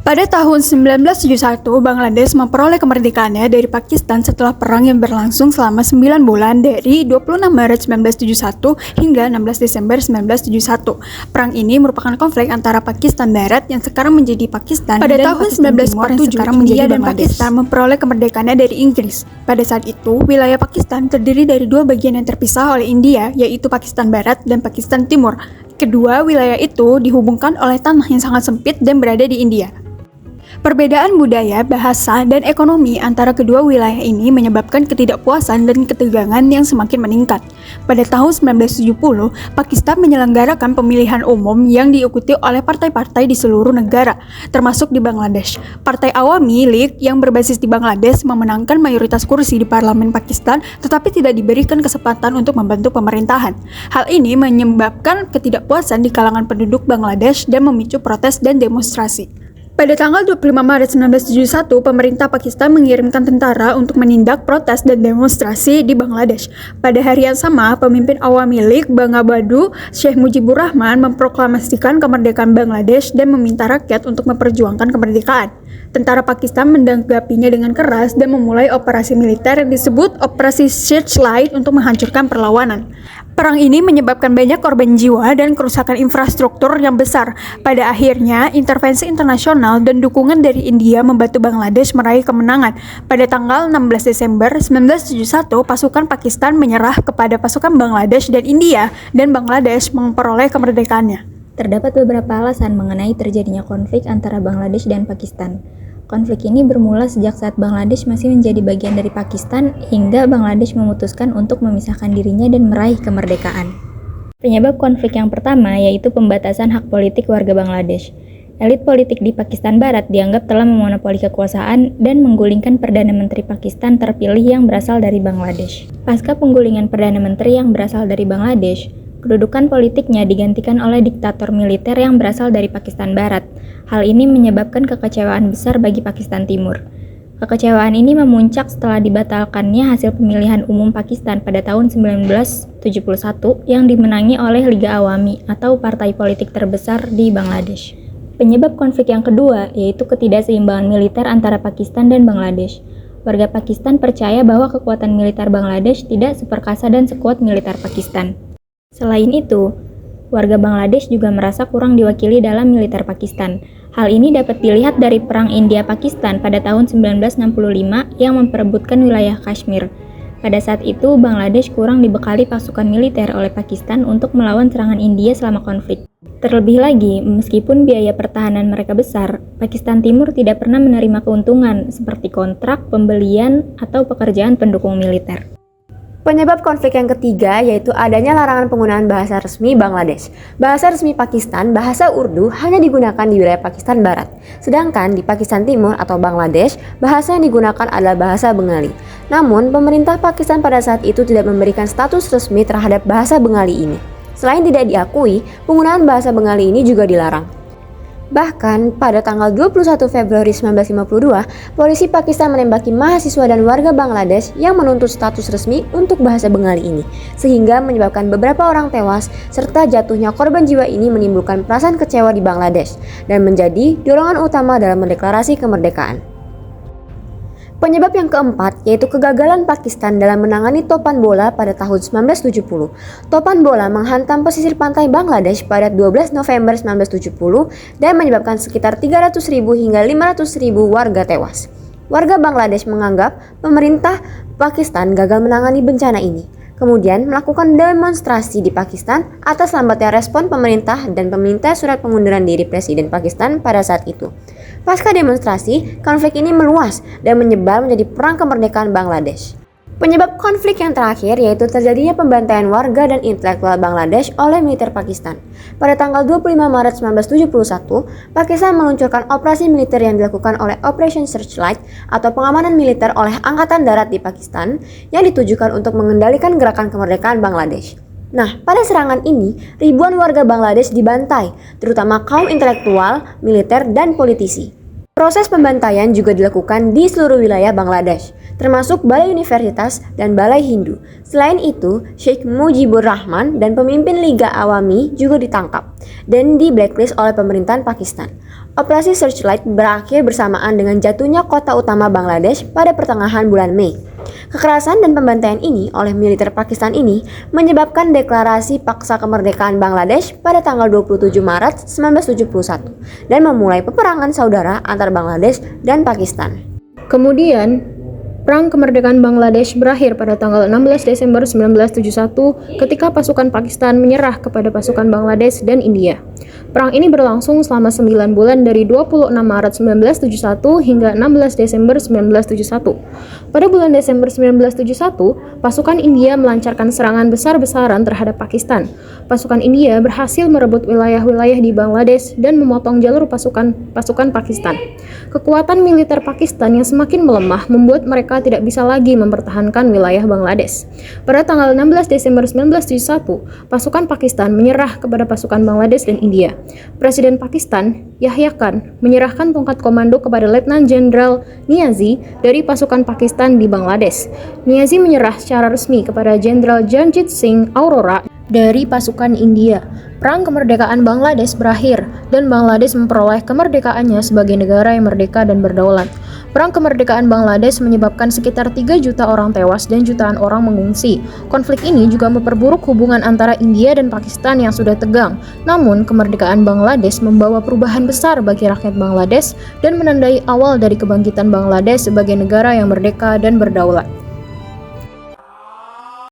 Pada tahun 1971, Bangladesh memperoleh kemerdekaannya dari Pakistan setelah perang yang berlangsung selama 9 bulan dari 26 Maret 1971 hingga 16 Desember 1971. Perang ini merupakan konflik antara Pakistan Barat yang sekarang menjadi Pakistan pada dan tahun Pakistan Timur yang sekarang menjadi India dan Bangladesh. Pakistan memperoleh kemerdekaannya dari Inggris. Pada saat itu, wilayah Pakistan terdiri dari dua bagian yang terpisah oleh India, yaitu Pakistan Barat dan Pakistan Timur. Kedua wilayah itu dihubungkan oleh tanah yang sangat sempit dan berada di India. Perbedaan budaya, bahasa, dan ekonomi antara kedua wilayah ini menyebabkan ketidakpuasan dan ketegangan yang semakin meningkat. Pada tahun 1970, Pakistan menyelenggarakan pemilihan umum yang diikuti oleh partai-partai di seluruh negara, termasuk di Bangladesh. Partai Awami League yang berbasis di Bangladesh memenangkan mayoritas kursi di parlemen Pakistan, tetapi tidak diberikan kesempatan untuk membantu pemerintahan. Hal ini menyebabkan ketidakpuasan di kalangan penduduk Bangladesh dan memicu protes dan demonstrasi. Pada tanggal 25 Maret 1971, pemerintah Pakistan mengirimkan tentara untuk menindak protes dan demonstrasi di Bangladesh. Pada hari yang sama, pemimpin Awami League Bangabandhu Sheikh Mujibur Rahman memproklamasikan kemerdekaan Bangladesh dan meminta rakyat untuk memperjuangkan kemerdekaan. Tentara Pakistan menanggapinya dengan keras dan memulai operasi militer yang disebut Operasi Searchlight untuk menghancurkan perlawanan. Perang ini menyebabkan banyak korban jiwa dan kerusakan infrastruktur yang besar. Pada akhirnya, intervensi internasional dan dukungan dari India membantu Bangladesh meraih kemenangan. Pada tanggal 16 Desember 1971, pasukan Pakistan menyerah kepada pasukan Bangladesh dan India, dan Bangladesh memperoleh kemerdekaannya. Terdapat beberapa alasan mengenai terjadinya konflik antara Bangladesh dan Pakistan. Konflik ini bermula sejak saat Bangladesh masih menjadi bagian dari Pakistan hingga Bangladesh memutuskan untuk memisahkan dirinya dan meraih kemerdekaan. Penyebab konflik yang pertama yaitu pembatasan hak politik warga Bangladesh. Elit politik di Pakistan Barat dianggap telah memonopoli kekuasaan dan menggulingkan Perdana Menteri Pakistan terpilih yang berasal dari Bangladesh. Pasca penggulingan Perdana Menteri yang berasal dari Bangladesh, kedudukan politiknya digantikan oleh diktator militer yang berasal dari Pakistan Barat. Hal ini menyebabkan kekecewaan besar bagi Pakistan Timur. Kekecewaan ini memuncak setelah dibatalkannya hasil pemilihan umum Pakistan pada tahun 1971 yang dimenangi oleh Liga Awami atau partai politik terbesar di Bangladesh. Penyebab konflik yang kedua yaitu ketidakseimbangan militer antara Pakistan dan Bangladesh. Warga Pakistan percaya bahwa kekuatan militer Bangladesh tidak seperkasa dan sekuat militer Pakistan. Selain itu, warga Bangladesh juga merasa kurang diwakili dalam militer Pakistan. Hal ini dapat dilihat dari Perang India-Pakistan pada tahun 1965 yang memperebutkan wilayah Kashmir. Pada saat itu, Bangladesh kurang dibekali pasukan militer oleh Pakistan untuk melawan serangan India selama konflik. Terlebih lagi, meskipun biaya pertahanan mereka besar, Pakistan Timur tidak pernah menerima keuntungan seperti kontrak, pembelian, atau pekerjaan pendukung militer. Penyebab konflik yang ketiga yaitu adanya larangan penggunaan bahasa resmi Bangladesh. Bahasa resmi Pakistan, bahasa Urdu, hanya digunakan di wilayah Pakistan Barat. Sedangkan di Pakistan Timur atau Bangladesh, bahasa yang digunakan adalah bahasa Bengali. Namun, pemerintah Pakistan pada saat itu tidak memberikan status resmi terhadap bahasa Bengali ini. Selain tidak diakui, penggunaan bahasa Bengali ini juga dilarang. Bahkan, pada tanggal 21 Februari 1952, polisi Pakistan menembaki mahasiswa dan warga Bangladesh yang menuntut status resmi untuk bahasa Bengali ini, sehingga menyebabkan beberapa orang tewas, serta jatuhnya korban jiwa ini menimbulkan perasaan kecewa di Bangladesh, dan menjadi dorongan utama dalam mendeklarasi kemerdekaan. Penyebab yang keempat yaitu kegagalan Pakistan dalam menangani topan bola pada tahun 1970. Topan bola menghantam pesisir pantai Bangladesh pada 12 November 1970 dan menyebabkan sekitar 300.000 hingga 500.000 warga tewas. Warga Bangladesh menganggap pemerintah Pakistan gagal menangani bencana ini. Kemudian melakukan demonstrasi di Pakistan atas lambatnya respon pemerintah dan meminta surat pengunduran diri Presiden Pakistan pada saat itu. Pasca demonstrasi, konflik ini meluas dan menyebar menjadi perang kemerdekaan Bangladesh. Penyebab konflik yang terakhir yaitu terjadinya pembantaian warga dan intelektual Bangladesh oleh militer Pakistan. Pada tanggal 25 Maret 1971, Pakistan meluncurkan operasi militer yang dilakukan oleh Operation Searchlight atau pengamanan militer oleh Angkatan Darat di Pakistan yang ditujukan untuk mengendalikan gerakan kemerdekaan Bangladesh. Nah, pada serangan ini, ribuan warga Bangladesh dibantai, terutama kaum intelektual, militer, dan politisi. Proses pembantaian juga dilakukan di seluruh wilayah Bangladesh, termasuk balai universitas dan balai Hindu. Selain itu, Sheikh Mujibur Rahman dan pemimpin Liga Awami juga ditangkap dan di blacklist oleh pemerintahan Pakistan. Operasi Searchlight berakhir bersamaan dengan jatuhnya kota utama Bangladesh pada pertengahan bulan Mei. Kekerasan dan pembantaian ini oleh militer Pakistan ini menyebabkan deklarasi paksa kemerdekaan Bangladesh pada tanggal 27 Maret 1971 dan memulai peperangan saudara antara Bangladesh dan Pakistan. Kemudian, Perang Kemerdekaan Bangladesh berakhir pada tanggal 16 Desember 1971 ketika pasukan Pakistan menyerah kepada pasukan Bangladesh dan India. Perang ini berlangsung selama 9 bulan dari 26 Maret 1971 hingga 16 Desember 1971. Pada bulan Desember 1971, pasukan India melancarkan serangan besar-besaran terhadap Pakistan. Pasukan India berhasil merebut wilayah-wilayah di Bangladesh dan memotong jalur pasukan Pakistan. Kekuatan militer Pakistan yang semakin melemah membuat mereka tidak bisa lagi mempertahankan wilayah Bangladesh. Pada tanggal 16 Desember 1971, pasukan Pakistan menyerah kepada pasukan Bangladesh dan India. Presiden Pakistan, Yahya Khan, menyerahkan tongkat komando kepada Letnan Jenderal Niazi dari pasukan Pakistan di Bangladesh. Niazi menyerah secara resmi kepada Jenderal Janjit Singh Arora dari pasukan India. Perang kemerdekaan Bangladesh berakhir dan Bangladesh memperoleh kemerdekaannya sebagai negara yang merdeka dan berdaulat. Perang kemerdekaan Bangladesh menyebabkan sekitar 3 juta orang tewas dan jutaan orang mengungsi. Konflik ini juga memperburuk hubungan antara India dan Pakistan yang sudah tegang. Namun, kemerdekaan Bangladesh membawa perubahan besar bagi rakyat Bangladesh dan menandai awal dari kebangkitan Bangladesh sebagai negara yang merdeka dan berdaulat.